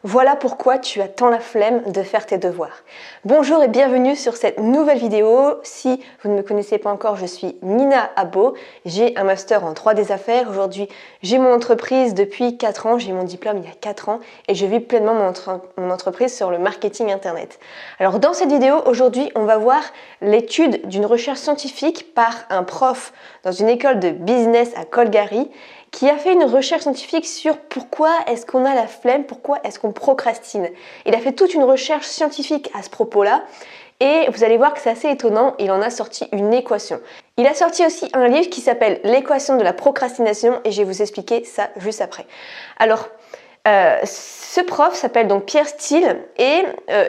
Voilà pourquoi tu as tant la flemme de faire tes devoirs. Bonjour et bienvenue sur cette nouvelle vidéo. Si vous ne me connaissez pas encore, je suis Nina Abo. J'ai un master en droit des affaires. Aujourd'hui, j'ai mon entreprise depuis 4 ans. J'ai mon diplôme il y a 4 ans et je vis pleinement mon entreprise sur le marketing internet. Alors dans cette vidéo, aujourd'hui, on va voir l'étude d'une recherche scientifique par un prof dans une école de business à Calgary qui a fait une recherche scientifique sur pourquoi est-ce qu'on a la flemme, pourquoi est-ce qu'on procrastine. Il a fait toute une recherche scientifique à ce propos-là et vous allez voir que c'est assez étonnant, il en a sorti une équation. Il a sorti aussi un livre qui s'appelle L'équation de la procrastination et je vais vous expliquer ça juste après. Alors, ce prof s'appelle donc Pierre Steele et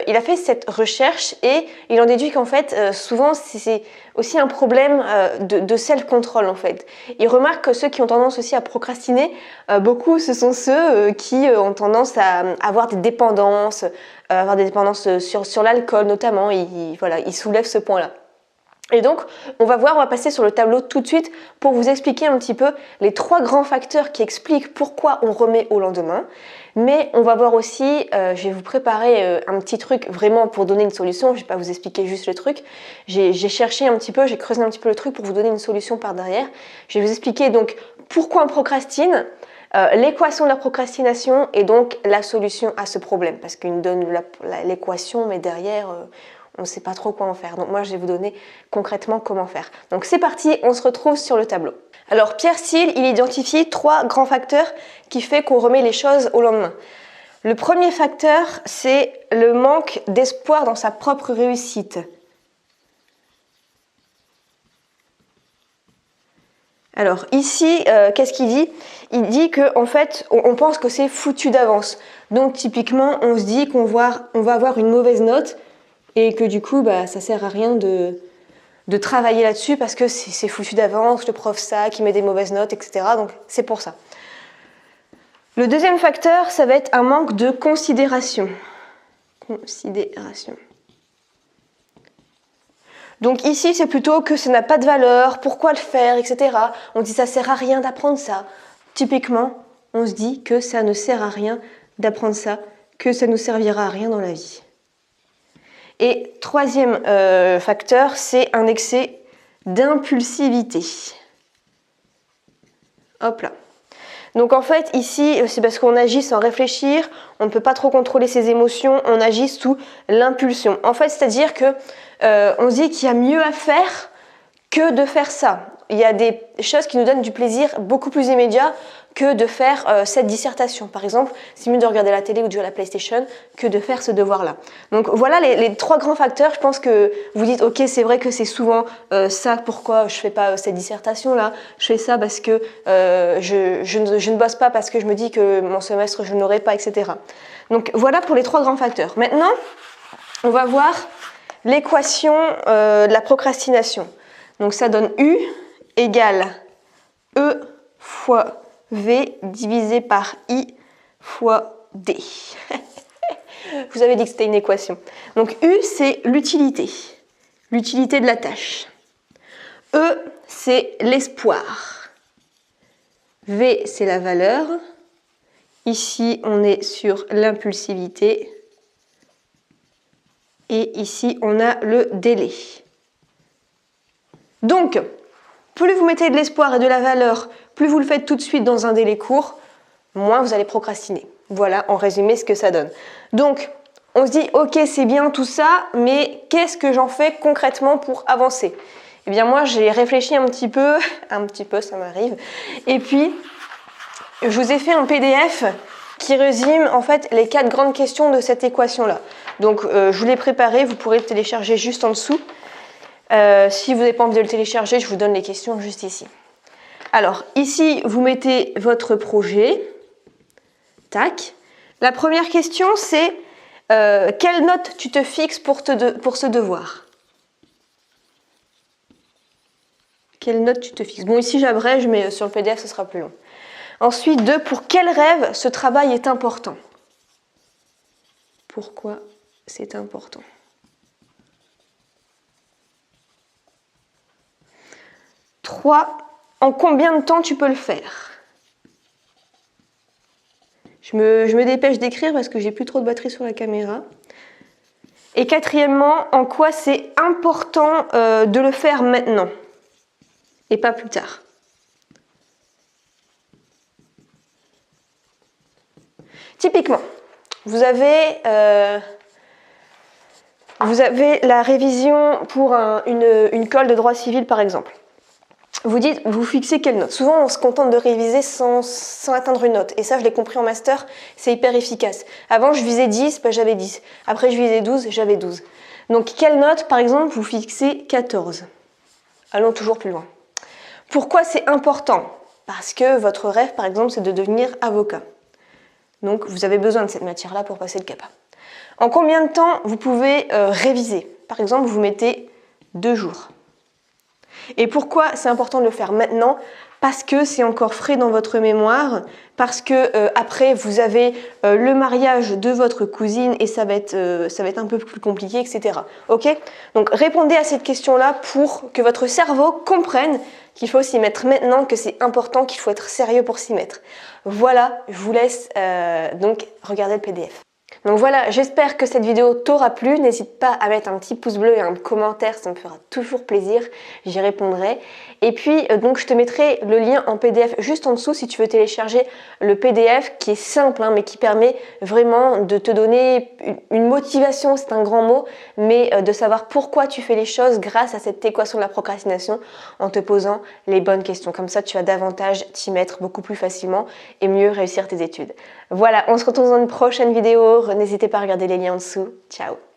il a fait cette recherche et il en déduit qu'en fait souvent c'est aussi un problème de self-control en fait. Il remarque que ceux qui ont tendance aussi à procrastiner, beaucoup ce sont ceux qui ont tendance à avoir des dépendances, sur l'alcool notamment, voilà, il soulève ce point-là. Et donc, on va passer sur le tableau tout de suite pour vous expliquer un petit peu les 3 grands facteurs qui expliquent pourquoi on remet au lendemain. Mais on va voir aussi, je vais vous préparer un petit truc vraiment pour donner une solution. Je ne vais pas vous expliquer juste le truc. J'ai cherché un petit peu, j'ai creusé un petit peu le truc pour vous donner une solution par derrière. Je vais vous expliquer donc pourquoi on procrastine, l'équation de la procrastination et donc la solution à ce problème. Parce qu'il nous donne l'équation, mais derrière... on ne sait pas trop quoi en faire. Donc moi, je vais vous donner concrètement comment faire. Donc c'est parti, on se retrouve sur le tableau. Alors Pierre Steele, il identifie 3 grands facteurs qui fait qu'on remet les choses au lendemain. Le premier facteur, c'est le manque d'espoir dans sa propre réussite. Alors ici, qu'est-ce qu'il dit ? Il dit qu'en fait, on pense que c'est foutu d'avance. Donc typiquement, on se dit qu'on va avoir une mauvaise note et que du coup, ça sert à rien de travailler là-dessus parce que c'est foutu d'avance, le prof ça, qui met des mauvaises notes, etc. Donc c'est pour ça. Le deuxième facteur, ça va être un manque de considération. Donc ici, c'est plutôt que ça n'a pas de valeur, pourquoi le faire, etc. On dit ça sert à rien d'apprendre ça. Typiquement, on se dit que ça ne sert à rien d'apprendre ça, que ça ne nous servira à rien dans la vie. Et troisième facteur, c'est un excès d'impulsivité. Hop là. Donc en fait, ici, c'est parce qu'on agit sans réfléchir, on ne peut pas trop contrôler ses émotions, on agit sous l'impulsion. En fait, c'est-à-dire que on se dit qu'il y a mieux à faire que de faire ça. Il y a des choses qui nous donnent du plaisir beaucoup plus immédiat que de faire cette dissertation. Par exemple, c'est mieux de regarder la télé ou de jouer à la PlayStation que de faire ce devoir-là. Donc voilà les 3 grands facteurs. Je pense que vous dites, ok, c'est vrai que c'est souvent ça, pourquoi je fais pas cette dissertation-là. Je fais ça parce que je ne bosse pas parce que je me dis que mon semestre, je ne l'aurai pas, etc. Donc voilà pour les 3 grands facteurs. Maintenant, on va voir l'équation de la procrastination. Donc ça donne U égale E fois V divisé par I fois D. Vous avez dit que c'était une équation. Donc U, c'est l'utilité de la tâche. E, c'est l'espoir. V, c'est la valeur. Ici, on est sur l'impulsivité. Et ici, on a le délai. Donc, plus vous mettez de l'espoir et de la valeur, plus vous le faites tout de suite dans un délai court, moins vous allez procrastiner. Voilà, en résumé, ce que ça donne. Donc, on se dit, ok, c'est bien tout ça, mais qu'est-ce que j'en fais concrètement pour avancer ? Eh bien, moi, j'ai réfléchi un petit peu, ça m'arrive, et puis, je vous ai fait un PDF qui résume, en fait, les 4 grandes questions de cette équation-là. Donc, je vous l'ai préparé, vous pourrez le télécharger juste en dessous. Si vous n'avez pas envie de le télécharger, je vous donne les questions juste ici. Alors, ici, vous mettez votre projet. Tac. La première question, c'est quelle note tu te fixes pour ce devoir ? Quelle note tu te fixes ? Bon, ici, j'abrège, mais sur le PDF, ce sera plus long. Ensuite, 2, pour quel rêve ce travail est important ? Pourquoi c'est important ? 3, en combien de temps tu peux le faire ? Je me dépêche d'écrire parce que j'ai plus trop de batterie sur la caméra. Et quatrièmement, en quoi c'est important de le faire maintenant et pas plus tard. Typiquement, vous avez la révision pour une colle de droit civil par exemple. Vous fixez quelle note? Souvent on se contente de réviser sans atteindre une note. Et ça je l'ai compris en master, c'est hyper efficace. Avant je visais 10, bah, j'avais 10. Après je visais 12, j'avais 12. Donc quelle note par exemple vous fixez 14? Allons toujours plus loin. Pourquoi c'est important? Parce que votre rêve par exemple c'est de devenir avocat. Donc vous avez besoin de cette matière-là pour passer le CAPA. En combien de temps vous pouvez réviser? Par exemple vous mettez 2 jours. Et pourquoi c'est important de le faire maintenant? Parce que c'est encore frais dans votre mémoire, parce que après vous avez le mariage de votre cousine et ça va être un peu plus compliqué, etc. Ok? Donc répondez à cette question-là pour que votre cerveau comprenne qu'il faut s'y mettre maintenant, que c'est important, qu'il faut être sérieux pour s'y mettre. Voilà, je vous laisse donc regarder le PDF. Donc voilà, j'espère que cette vidéo t'aura plu. N'hésite pas à mettre un petit pouce bleu et un commentaire, ça me fera toujours plaisir, j'y répondrai. Et puis donc je te mettrai le lien en PDF juste en dessous si tu veux télécharger le PDF qui est simple mais qui permet vraiment de te donner une motivation, c'est un grand mot, mais de savoir pourquoi tu fais les choses grâce à cette équation de la procrastination en te posant les bonnes questions. Comme ça tu vas davantage t'y mettre beaucoup plus facilement et mieux réussir tes études. Voilà, on se retrouve dans une prochaine vidéo. N'hésitez pas à regarder les liens en dessous. Ciao!